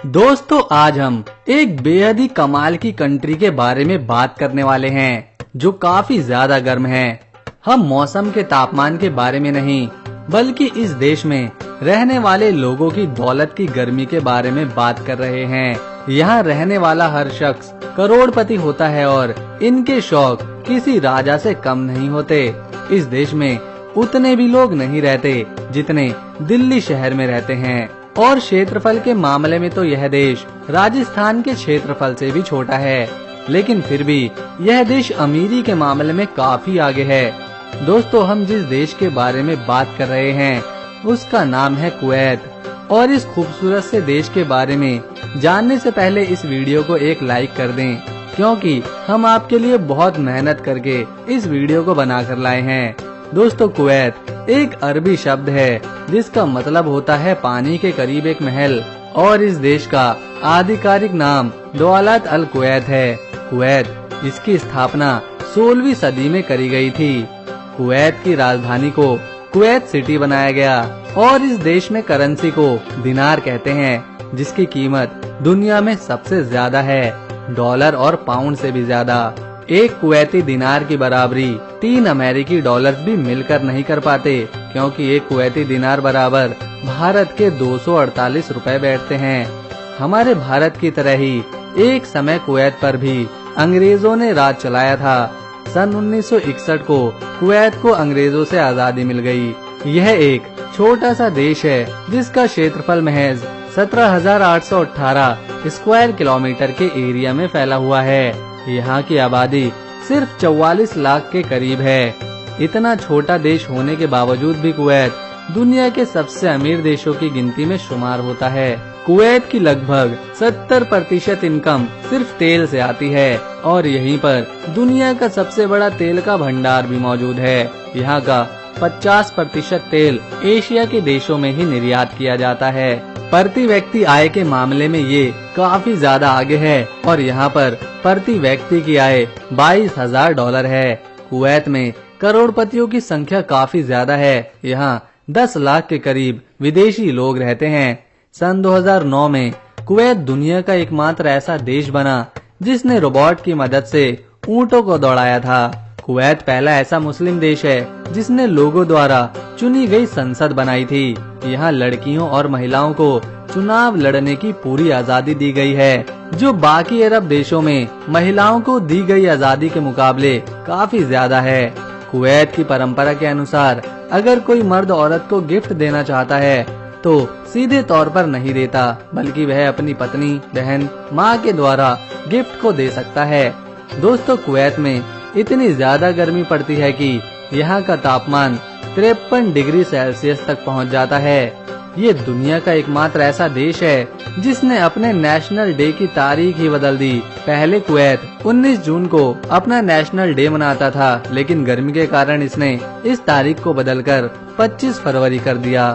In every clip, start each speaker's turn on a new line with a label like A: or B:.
A: दोस्तों आज हम एक बेहद ही कमाल की कंट्री के बारे में बात करने वाले हैं जो काफी ज्यादा गर्म है। हम मौसम के तापमान के बारे में नहीं बल्कि इस देश में रहने वाले लोगों की दौलत की गर्मी के बारे में बात कर रहे हैं। यहाँ रहने वाला हर शख्स करोड़पति होता है और इनके शौक किसी राजा से कम नहीं होते। इस देश में उतने भी लोग नहीं रहते जितने दिल्ली शहर में रहते हैं और क्षेत्रफल के मामले में तो यह देश राजस्थान के क्षेत्रफल से भी छोटा है, लेकिन फिर भी यह देश अमीरी के मामले में काफी आगे है। दोस्तों हम जिस देश के बारे में बात कर रहे हैं उसका नाम है कुवैत और इस खूबसूरत से देश के बारे में जानने से पहले इस वीडियो को एक लाइक कर दें, क्योंकि हम आपके लिए बहुत मेहनत करके इस वीडियो को बनाकर लाए हैं। दोस्तों कुवैत एक अरबी शब्द है जिसका मतलब होता है पानी के करीब एक महल और इस देश का आधिकारिक नाम दौलत अल कुवैत है। कुवैत इसकी स्थापना 16वीं सदी में करी गई थी। कुवैत की राजधानी को कुवैत सिटी बनाया गया और इस देश में करेंसी को दिनार कहते हैं जिसकी कीमत दुनिया में सबसे ज्यादा है, डॉलर और पाउंड से भी ज्यादा। एक कुवैती दिनार की बराबरी 3 अमेरिकी डॉलर्स भी मिलकर नहीं कर पाते, क्योंकि एक कुवैती दिनार बराबर भारत के 248 रुपए बैठते हैं। हमारे भारत की तरह ही एक समय कुवैत पर भी अंग्रेजों ने राज चलाया था। सन 1961 को कुवैत को अंग्रेजों से आजादी मिल गई। यह एक छोटा सा देश है जिसका क्षेत्रफल महज 17,818 स्क्वायर किलोमीटर के एरिया में फैला हुआ है। यहाँ की आबादी सिर्फ 44 लाख के करीब है। इतना छोटा देश होने के बावजूद भी कुवैत दुनिया के सबसे अमीर देशों की गिनती में शुमार होता है। कुवैत की लगभग 70% इनकम सिर्फ तेल से आती है और यहीं पर दुनिया का सबसे बड़ा तेल का भंडार भी मौजूद है। यहाँ का 50% तेल एशिया के देशों में ही निर्यात किया जाता है। प्रति व्यक्ति आय के मामले में ये काफी ज्यादा आगे है और यहाँ पर प्रति व्यक्ति की आय $22,000 है। कुवैत में करोड़पतियों की संख्या काफी ज्यादा है। यहाँ 10 लाख के करीब विदेशी लोग रहते हैं। सन 2009 में कुवैत दुनिया का एकमात्र ऐसा देश बना जिसने रोबोट की मदद से ऊंटों को दौड़ाया था। कुवैत पहला ऐसा मुस्लिम देश है जिसने लोगों द्वारा चुनी गई संसद बनाई थी। यहाँ लड़कियों और महिलाओं को चुनाव लड़ने की पूरी आजादी दी गई है, जो बाकी अरब देशों में महिलाओं को दी गई आजादी के मुकाबले काफी ज्यादा है। कुवैत की परंपरा के अनुसार अगर कोई मर्द औरत को गिफ्ट देना चाहता है तो सीधे तौर पर नहीं देता, बल्कि वह अपनी पत्नी, बहन, माँ के द्वारा गिफ्ट को दे सकता है। दोस्तों कुवैत में इतनी ज्यादा गर्मी पड़ती है कि यहाँ का तापमान 53 डिग्री सेल्सियस तक पहुँच जाता है। ये दुनिया का एकमात्र ऐसा देश है जिसने अपने नेशनल डे की तारीख ही बदल दी। पहले कुवैत 19 जून को अपना नेशनल डे मनाता था, लेकिन गर्मी के कारण इसने इस तारीख को बदलकर 25 फरवरी कर दिया।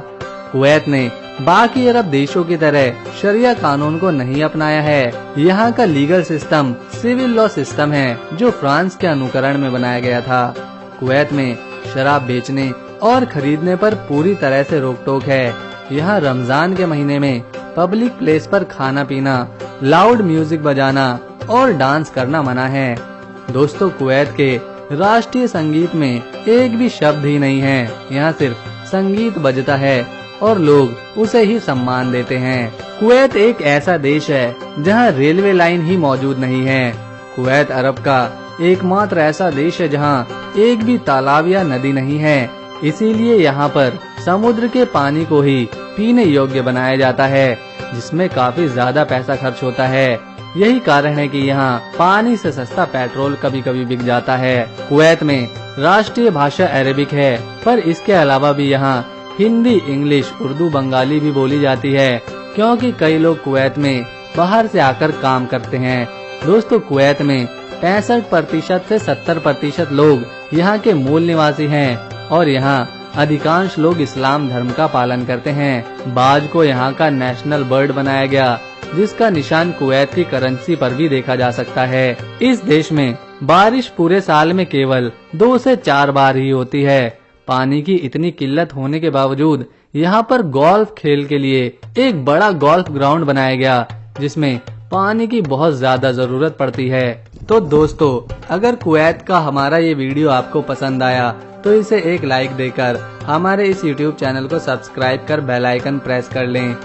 A: कुवैत ने बाकी अरब देशों की तरह शरिया कानून को नहीं अपनाया है। यहाँ का legal system civil law system है जो फ्रांस के अनुकरण में बनाया गया था। कुवैत में शराब बेचने और खरीदने पर पूरी तरह से रोक टोक है। यहाँ रमजान के महीने में पब्लिक प्लेस पर खाना पीना, लाउड म्यूजिक बजाना और डांस करना मना है। दोस्तों कुवैत के राष्ट्रीय संगीत में एक भी शब्द ही नहीं है। यहाँ सिर्फ संगीत बजता है और लोग उसे ही सम्मान देते हैं। कुवैत एक ऐसा देश है जहाँ रेलवे लाइन ही मौजूद नहीं है। कुवैत अरब का एकमात्र ऐसा देश है जहाँ एक भी तालाब या नदी नहीं है, इसीलिए यहाँ पर समुद्र के पानी को ही पीने योग्य बनाया जाता है, जिसमें काफी ज्यादा पैसा खर्च होता है। यही कारण है कि यहाँ पानी से सस्ता पेट्रोल कभी कभी बिक जाता है। कुवैत में राष्ट्रीय भाषा अरेबिक है, पर इसके अलावा भी यहाँ हिंदी, इंग्लिश, उर्दू, बंगाली भी बोली जाती है, क्योंकि कई लोग कुवैत में बाहर से आकर काम करते हैं। दोस्तों कुवैत में 65% से 70% लोग यहाँ के मूल निवासी हैं और यहाँ अधिकांश लोग इस्लाम धर्म का पालन करते हैं। बाज को यहाँ का नेशनल बर्ड बनाया गया, जिसका निशान कुवैत की करेंसी पर भी देखा जा सकता है। इस देश में बारिश पूरे साल में केवल 2 से 4 बार ही होती है। पानी की इतनी किल्लत होने के बावजूद यहाँ पर गोल्फ खेल के लिए एक बड़ा गोल्फ ग्राउंड बनाया गया, जिसमें पानी की बहुत ज्यादा जरूरत पड़ती है। तो दोस्तों, अगर कुवैत का हमारा ये वीडियो आपको पसंद आया तो इसे एक लाइक देकर हमारे इस YouTube चैनल को सब्सक्राइब कर बेल आइकन प्रेस कर लें।